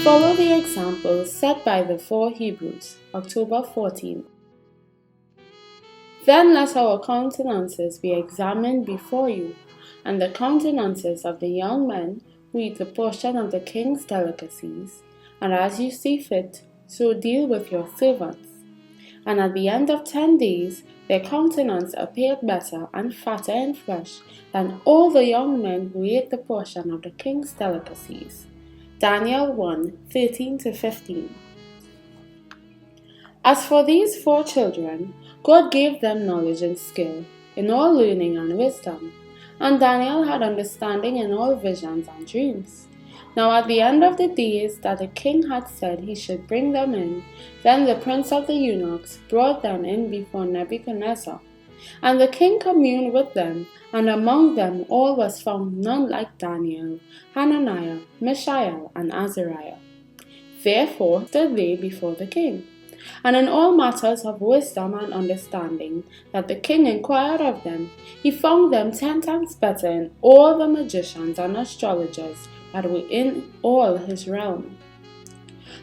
Follow the example set by the four Hebrews, October 14. Then let our countenances be examined before you, and the countenances of the young men who eat the portion of the king's delicacies, and as you see fit, so deal with your servants. And at the end of 10 days, their countenance appeared better and fatter in flesh than all the young men who ate the portion of the king's delicacies. Daniel 1:13-15. As for these four children, God gave them knowledge and skill in all learning and wisdom, and Daniel had understanding in all visions and dreams. Now at the end of the days that the king had said he should bring them in, then the prince of the eunuchs brought them in before Nebuchadnezzar. And the king communed with them, and among them all was found none like Daniel, Hananiah, Mishael, and Azariah. Therefore stood they before the king. And in all matters of wisdom and understanding that the king inquired of them, he found them 10 times better in all the magicians and astrologers that were in all his realm.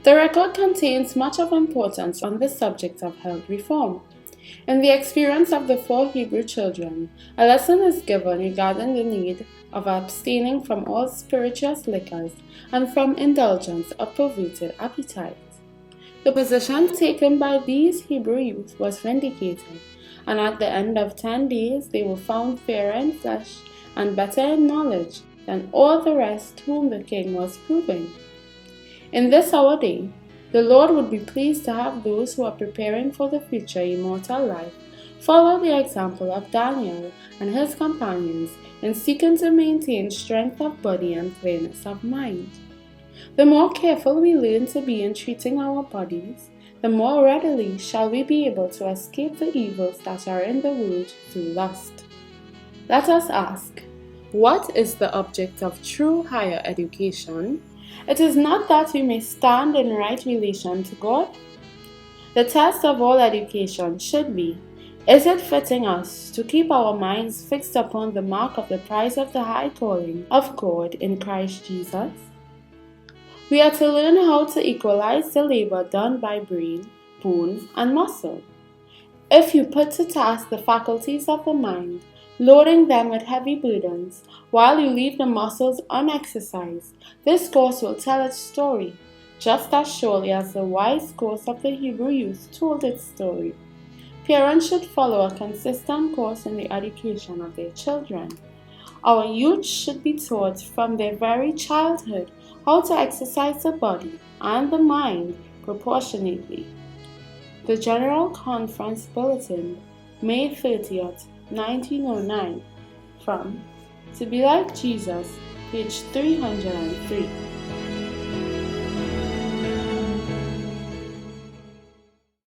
The record contains much of importance on the subject of health reform. In the experience of the four Hebrew children, a lesson is given regarding the need of abstaining from all spirituous liquors and from indulgence of perverted appetites. The position taken by these Hebrew youth was vindicated, and at the end of 10 days they were found fairer in flesh and better in knowledge than all the rest whom the king was proving. In this our day, the Lord would be pleased to have those who are preparing for the future immortal life follow the example of Daniel and his companions in seeking to maintain strength of body and clearness of mind. The more careful we learn to be in treating our bodies, the more readily shall we be able to escape the evils that are in the world through lust. Let us ask, what is the object of true higher education? It is not that we may stand in right relation to God. The test of all education should be, is it fitting us to keep our minds fixed upon the mark of the prize of the high calling of God in Christ Jesus? We are to learn how to equalize the labor done by brain, bone, and muscle. If you put to task the faculties of the mind, loading them with heavy burdens, while you leave the muscles unexercised, this course will tell its story, just as surely as the wise course of the Hebrew youth told its story. Parents should follow a consistent course in the education of their children. Our youth should be taught from their very childhood how to exercise the body and the mind proportionately. The General Conference Bulletin, May 30th, 1909, from To Be Like Jesus, page 303.